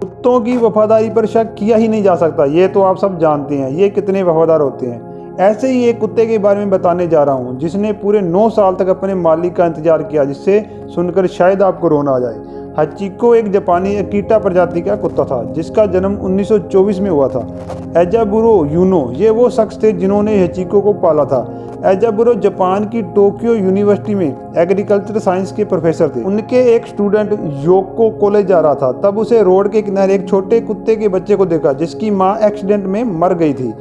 कुत्तों की वफादारी पर शक किया ही नहीं जा सकता, ये तो आप सब जानते हैं ये कितने वफादार होते हैं। ऐसे ही एक कुत्ते के बारे में बताने जा रहा हूँ जिसने पूरे 9 साल तक अपने मालिक का इंतजार किया, जिससे सुनकर शायद आपको रोना आ जाए। हचिको एक जापानी अकीटा प्रजाति का कुत्ता था जिसका जन्म 1924 में हुआ था। एजाबुरो यूनो ये वो शख्स थे जिन्होंने हचिको को पाला था। एजाबुरो जापान की टोक्यो यूनिवर्सिटी में एग्रीकल्चर साइंस के प्रोफेसर थे। उनके एक स्टूडेंट योको कॉलेज जा रहा था, तब उसे रोड के किनारे एक छोटे कुत्ते के बच्चे को देखा जिसकी मां एक्सीडेंट में मर गई थी।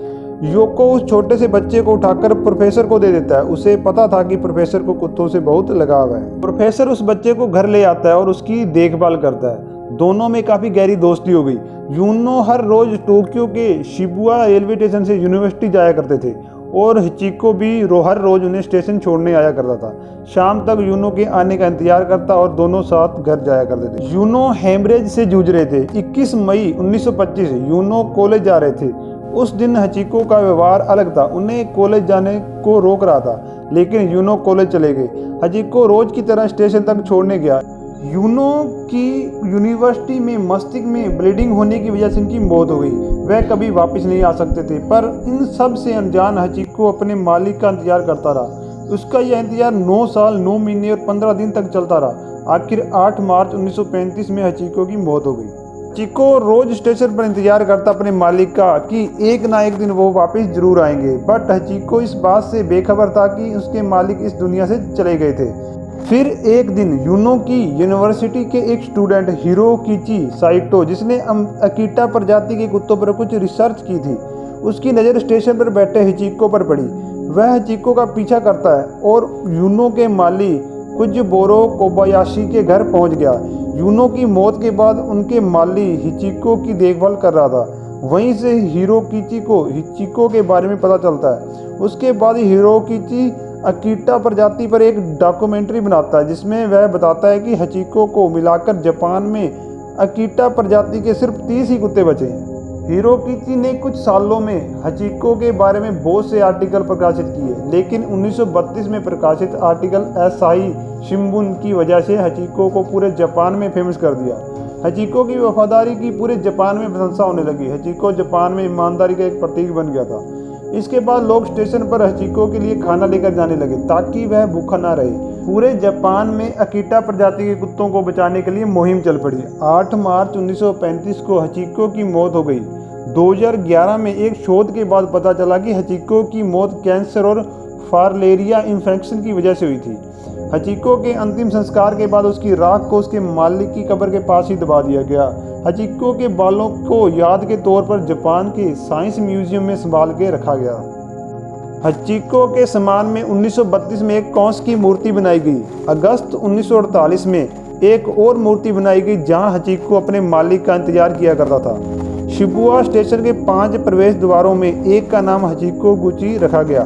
योको उस छोटे से बच्चे को उठाकर प्रोफेसर को दे देता है। उसे पता था कि प्रोफेसर को कुत्तों से बहुत लगाव है। प्रोफेसर उस बच्चे को घर ले आता है और उसकी देखभाल करता है। दोनों में काफ़ी गहरी दोस्ती हो गई। यूनो हर रोज टोक्यो के शिबुया रेलवे स्टेशन से यूनिवर्सिटी जाया करते थे और हिचिको भी हर रोज उन्हें स्टेशन छोड़ने आया करता था। शाम तक यूनो के आने का इंतजार करता और दोनों साथ घर जाया करते थे। यूनो हेमरेज से जूझ रहे थे। 21 मई 1925 यूनो कॉलेज जा रहे थे। उस दिन हचिको का व्यवहार अलग था। उन्हें कॉलेज जाने को रोक रहा था, लेकिन यूनो कॉलेज चले गए। हचिको रोज की तरह स्टेशन तक छोड़ने गया। यूनो की यूनिवर्सिटी में मस्तिष्क में ब्लीडिंग होने की वजह से उनकी मौत हो गई। वह कभी वापस नहीं आ सकते थे, पर इन सब से अनजान हचिको अपने मालिक का इंतजार करता रहा। उसका यह इंतजार 9 साल 9 महीने और 15 दिन तक चलता रहा। आखिर 8 मार्च 1935 में हचिको की मौत हो गई। हचिको रोज स्टेशन पर इंतजार करता अपने मालिक का कि एक ना एक दिन वो वापस जरूर आएंगे, बट हचिको इस बात से बेखबर था कि उसके मालिक इस दुनिया से चले गए थे। फिर एक दिन यूनो की यूनिवर्सिटी के एक स्टूडेंट हिरोकिची साइटो, जिसने अकीटा प्रजाति के कुत्तों पर कुछ रिसर्च की थी, उसकी नज़र स्टेशन पर बैठे हचिको पर पड़ी। वह हचिको का पीछा करता है और यूनो के माली कुजबोरो कोबायाशी के घर पहुंच गया। यूनो की मौत के बाद उनके माली हिचिको की देखभाल कर रहा था। वहीं से हिरोकिची को हिचिको के बारे में पता चलता है। उसके बाद हिरोकिची अकीटा प्रजाति पर एक डॉक्यूमेंट्री बनाता है जिसमें वह बताता है कि हचिको को मिलाकर जापान में अकीटा प्रजाति के सिर्फ 30 ही कुत्ते बचे हैं। हिरोकिची ने कुछ सालों में हचिको के बारे में बहुत से आर्टिकल प्रकाशित किए, लेकिन 1932 में प्रकाशित आर्टिकल एसाही शिंबुन की वजह से हचिको को पूरे जापान में फेमस कर दिया। हचिको की वफादारी की पूरे जापान में प्रशंसा होने लगी। हचिको जापान में ईमानदारी का एक प्रतीक बन गया था। इसके बाद लोग स्टेशन पर हचिको के लिए खाना लेकर जाने लगे ताकि वह भूखा ना रहे। पूरे जापान में अकीटा प्रजाति के कुत्तों को बचाने के लिए मुहिम चल पड़ी। 8 मार्च 1935 को हचिको की मौत हो गई। 2011 में एक शोध के बाद पता चला कि हचिको की मौत कैंसर और फार्लेरिया इन्फेक्शन की वजह से हुई थी। हचिको के अंतिम संस्कार के बाद उसकी राख को उसके मालिक की कब्र के पास ही दबा दिया गया। हचिको के बालों को याद के तौर पर जापान के साइंस म्यूजियम में संभाल के रखा गया। हचिको के सम्मान में 1932 में एक कांस्य की मूर्ति बनाई गई। अगस्त 1948 में एक और मूर्ति बनाई गई जहां हचिको अपने मालिक का इंतजार किया करता था। शिबुया स्टेशन के 5 प्रवेश द्वारों में एक का नाम हचिको गुची रखा गया।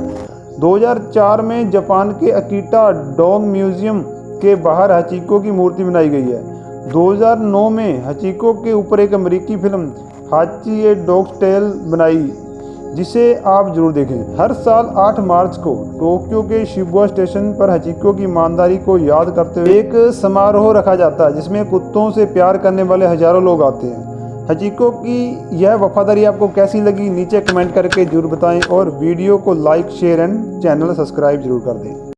2004 में जापान के अकीटा डॉग म्यूजियम के बाहर हचिको की मूर्ति बनाई गई है। 2009 में हचिको के ऊपर एक अमेरिकी फिल्म हाची ए डॉग्स टेल बनाई, जिसे आप जरूर देखें। हर साल 8 मार्च को टोक्यो के शिबुया स्टेशन पर हचिको की ईमानदारी को याद करते हुए एक समारोह रखा जाता है जिसमें कुत्तों से प्यार करने वाले हजारों लोग आते हैं। हचिको की यह वफादारी आपको कैसी लगी नीचे कमेंट करके जरूर बताएं और वीडियो को like share and channel subscribe जरूर कर दें।